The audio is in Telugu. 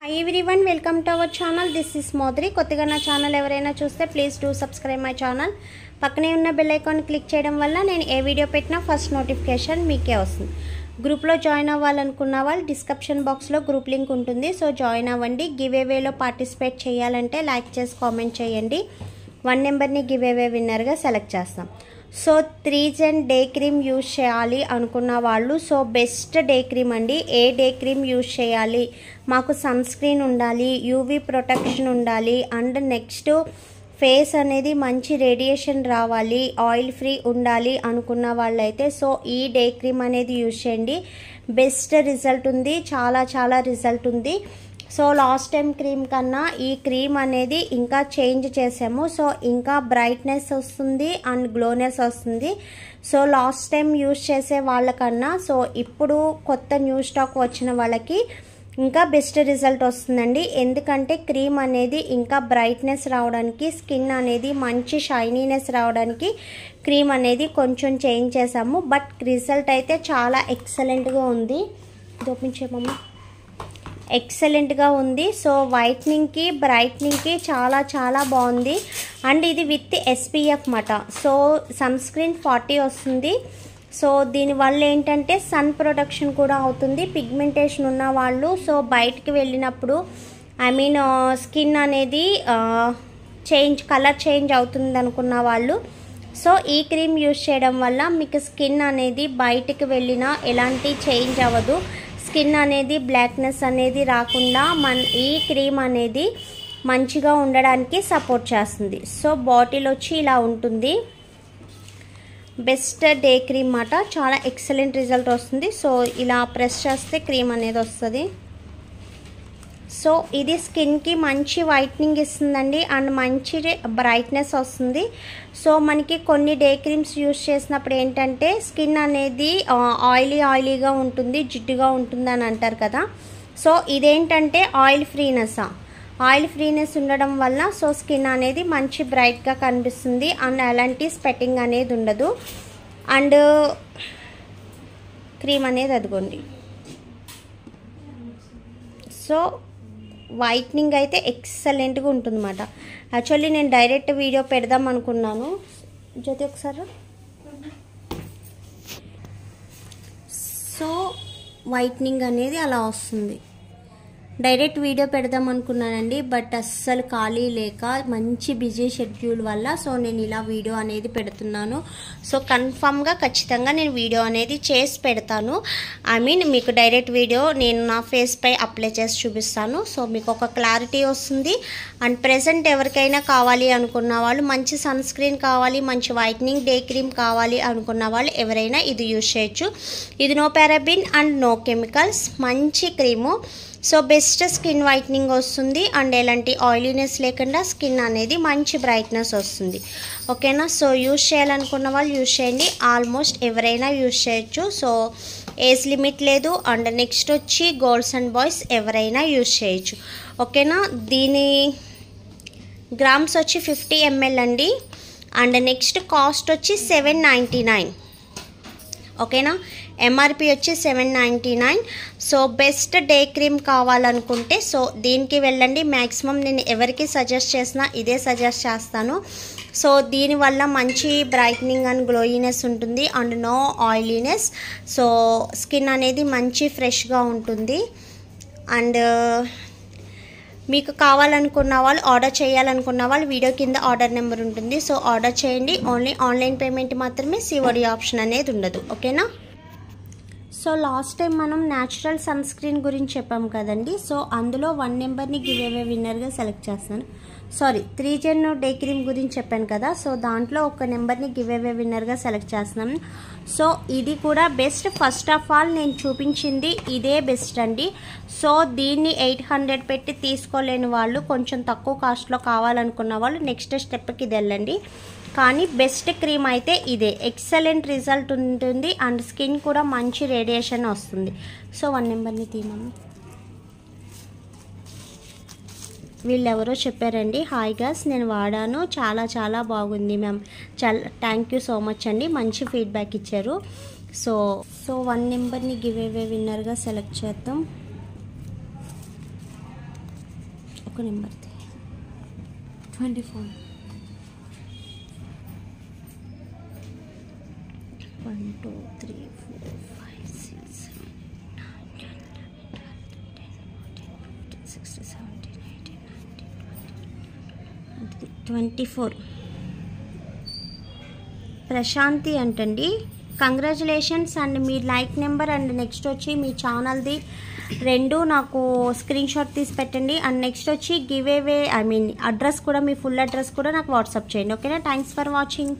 Hi everyone, welcome to our channel. This is Modri. కొత్తగా నా ఛానల్ ఎవరైనా చూస్తే please do subscribe my channel. పక్కనే ఉన్న బెల్ ఐకాన్ క్లిక్ చేయడం వల్ల నేను ఏ వీడియో పెట్టినా ఫస్ట్ నోటిఫికేషన్ మీకే వస్తుంది. గ్రూప్లో జాయిన్ అవ్వాలనుకున్న వాళ్ళు డిస్క్రిప్షన్ బాక్స్లో గ్రూప్ లింక్ ఉంటుంది. సో జాయిన్ అవ్వండి. గివ్ అవేలో పార్టిసిపేట్ చేయాలంటే లైక్ చేసి కామెంట్ చేయండి. 1 నెంబర్ని గివ్ అవే విన్నర్గా సెలెక్ట్ చేస్తాం. సో 3 డే క్రీమ్ యూజ్ చేయాలి అనుకున్న వాళ్ళు సో బెస్ట్ డే క్రీమ్ అండి. ఏ డే క్రీమ్ యూజ్ చేయాలి, మాకు సన్ స్క్రీన్ ఉండాలి, యూవీ ప్రొటెక్షన్ ఉండాలి, అండ్ నెక్స్ట్ ఫేస్ అనేది మంచి రేడియేషన్ రావాలి, ఆయిల్ ఫ్రీ ఉండాలి అనుకున్న వాళ్ళైతే సో ఈ డే క్రీమ్ అనేది యూజ్ చేయండి. బెస్ట్ రిజల్ట్ ఉంది, చాలా రిజల్ట్ ఉంది. సో లాస్ట్ టైం క్రీమ్ కన్నా ఈ క్రీమ్ అనేది ఇంకా చేంజ్ చేసాము. సో ఇంకా బ్రైట్నెస్ వస్తుంది అండ్ గ్లోనెస్ వస్తుంది. సో లాస్ట్ టైం యూజ్ చేసే వాళ్ళకన్నా సో ఇప్పుడు కొత్త న్యూ స్టాక్ వచ్చిన వాళ్ళకి ఇంకా బెస్ట్ రిజల్ట్ వస్తుందండి. ఎందుకంటే క్రీమ్ అనేది ఇంకా బ్రైట్నెస్ రావడానికి, స్కిన్ అనేది మంచి షైనీనెస్ రావడానికి క్రీమ్ అనేది కొంచెం చేంజ్ చేసాము. బట్ రిజల్ట్ అయితే చాలా ఎక్సలెంట్గా ఉంది. చూపించేమమ్మా, ఎక్సలెంట్గా ఉంది. సో వైట్నింగ్కి బ్రైట్నింగ్కి చాలా బాగుంది. అండ్ ఇది విత్ SPF మాట. సో సన్ స్క్రీన్ 40 వస్తుంది. సో దీనివల్ల ఏంటంటే సన్ ప్రొటెక్షన్ కూడా అవుతుంది. పిగ్మెంటేషన్ ఉన్న వాళ్ళు సో బయటికి వెళ్ళినప్పుడు స్కిన్ అనేది కలర్ చేంజ్ అవుతుంది అనుకున్న వాళ్ళు సో ఈ క్రీమ్ యూజ్ చేయడం వల్ల మీకు స్కిన్ అనేది బయటికి వెళ్ళినా ఎలాంటి చేంజ్ అవ్వదు. స్కిన్ అనేది బ్లాక్నెస్ అనేది రాకుండా ఈ క్రీమ్ అనేది మంచిగా ఉండడానికి సపోర్ట్ చేస్తుంది. సో బాటిల్ వచ్చి ఇలా ఉంటుంది. బెస్ట్ డే క్రీమ్ మాట. చాలా ఎక్సలెంట్ రిజల్ట్ వస్తుంది. సో ఇలా ప్రెస్ చేస్తే క్రీమ్ అనేది వస్తుంది. సో ఇది స్కిన్కి మంచి వైట్నింగ్ ఇస్తుందండి అండ్ మంచి బ్రైట్నెస్ వస్తుంది. సో మనకి కొన్ని డే క్రీమ్స్ యూజ్ చేసినప్పుడు ఏంటంటే స్కిన్ అనేది ఆయిలీగా ఉంటుంది, జిడ్డుగా ఉంటుంది అని అంటారు కదా. సో ఇదేంటంటే ఆయిల్ ఫ్రీనెస్ ఉండడం వల్ల సో స్కిన్ అనేది మంచి బ్రైట్గా కనిపిస్తుంది అండ్ ఎలాంటి స్పెట్టింగ్ అనేది ఉండదు. అండ్ క్రీమ్ అనేది అదిగోండి. సో వైట్నింగ్ అయితే ఎక్సలెంట్గా ఉంటుందన్నమాట. యాక్చువల్లీ నేను డైరెక్ట్ వీడియో పెడదాం అనుకున్నాను. జ్యోతి ఒకసారి. సో వైట్నింగ్ అనేది అలా వస్తుంది. డైరెక్ట్ వీడియో పెడదాం అనుకున్నానండి. బట్ అస్సలు ఖాళీ లేక మంచి బిజీ షెడ్యూల్ వల్ల సో నేను ఇలా వీడియో అనేది పెడుతున్నాను. సో కన్ఫామ్గా ఖచ్చితంగా నేను వీడియో అనేది చేసి పెడతాను. మీకు డైరెక్ట్ వీడియో నేను నా ఫేస్ పై అప్లై చేసి చూపిస్తాను. సో మీకు ఒక క్లారిటీ వస్తుంది. అండ్ ప్రెసెంట్ ఎవరికైనా కావాలి అనుకున్న వాళ్ళు, మంచి సన్ స్క్రీన్ కావాలి, మంచి వైట్నింగ్ డే క్రీమ్ కావాలి అనుకున్న వాళ్ళు ఎవరైనా ఇది యూజ్ చేయొచ్చు. ఇది no paraben and no chemicals, మంచి cream. So best skin whitening వస్తుంది అండ్ ఎలాంటి ఆయిలీనెస్ లేకుండా స్కిన్ అనేది మంచి బ్రైట్నెస్ వస్తుంది. ఓకేనా. సో యూజ్ చేయాలనుకున్న వాళ్ళు యూజ్ చేయండి. ఆల్మోస్ట్ ఎవరైనా యూజ్ చేయొచ్చు. సో ఏజ్ లిమిట్ లేదు. అండ్ నెక్స్ట్ వచ్చి గర్ల్స్ అండ్ బాయ్స్ ఎవరైనా యూజ్ చేయొచ్చు. ఓకేనా. దీని గ్రామ్స్ వచ్చి 50 ml అండి. అండ్ నెక్స్ట్ కాస్ట్ వచ్చి 799. ఓకేనా. MRP వచ్చి 799. సో బెస్ట్ డే క్రీమ్ కావాలనుకుంటే సో దీనికి వెళ్ళండి. మ్యాక్సిమం నేను ఎవరికి సజెస్ట్ చేసినా ఇదే సజెస్ట్ చేస్తాను. సో దీనివల్ల మంచి బ్రైట్నింగ్ అండ్ గ్లోయినెస్ ఉంటుంది and no oiliness. So skin అనేది మంచి ఫ్రెష్గా ఉంటుంది. అండ్ మీకు కావాలనుకున్న వాళ్ళు, ఆర్డర్ చేయాలనుకున్న వాళ్ళు వీడియో కింద ఆర్డర్ నెంబర్ ఉంటుంది. సో ఆర్డర్ చేయండి. ఓన్లీ ఆన్లైన్ పేమెంట్ మాత్రమే, COD ఆప్షన్ అనేది ఉండదు. ఓకేనా. సో లాస్ట్ టైం మనం న్యాచురల్ సన్ స్క్రీన్ గురించి చెప్పాము కదండి. సో అందులో 1 నెంబర్ని గివ్ అవే విన్నర్గా సెలెక్ట్ చేస్తాను. 3 డే క్రీమ్ గురించి చెప్పాను కదా. సో దాంట్లో ఒక నెంబర్ని గివ్ అవే విన్నర్గా సెలెక్ట్ చేస్తున్నాను. సో ఇది కూడా బెస్ట్. ఫస్ట్ ఆఫ్ ఆల్ నేను చూపించింది ఇదే బెస్ట్ అండి. సో దీన్ని 800 పెట్టి తీసుకోలేని వాళ్ళు, కొంచెం తక్కువ కాస్ట్లో కావాలనుకున్న వాళ్ళు నెక్స్ట్ స్టెప్కి ఇది వెళ్ళండి. కానీ బెస్ట్ క్రీమ్ అయితే ఇదే. ఎక్సలెంట్ రిజల్ట్ ఉంటుంది అండ్ స్కిన్ కూడా మంచి రేడియేషన్ వస్తుంది. సో 1 నెంబర్ని తీయమని వీళ్ళెవరో చెప్పారండి. హాయ్ గర్ల్స్, నేను వాడాను, చాలా బాగుంది ma'am. Thank you so much అండి, మంచి ఫీడ్బ్యాక్ ఇచ్చారు. సో 1 నెంబర్ని గివ్ అవే విన్నర్గా సెలెక్ట్ చేద్దాం. ఇంకొక నెంబర్ది 24 1 2 3 4 5 6 7 8 9 10 11 12 13 14 15 16 17 18 19 24 ప్రశాంతి అంటండి. Congratulations and me like number and next వచ్చి మీ ఛానల్ది రెండు నాకు స్క్రీన్ షాట్ తీసి పెట్టండి. అండ్ నెక్స్ట్ వచ్చి గివ్ అవే అడ్రస్ కూడా, మీ ఫుల్ అడ్రస్ కూడా నాకు వాట్సాప్ చేయండి. ఓకేనా? Thanks for watching.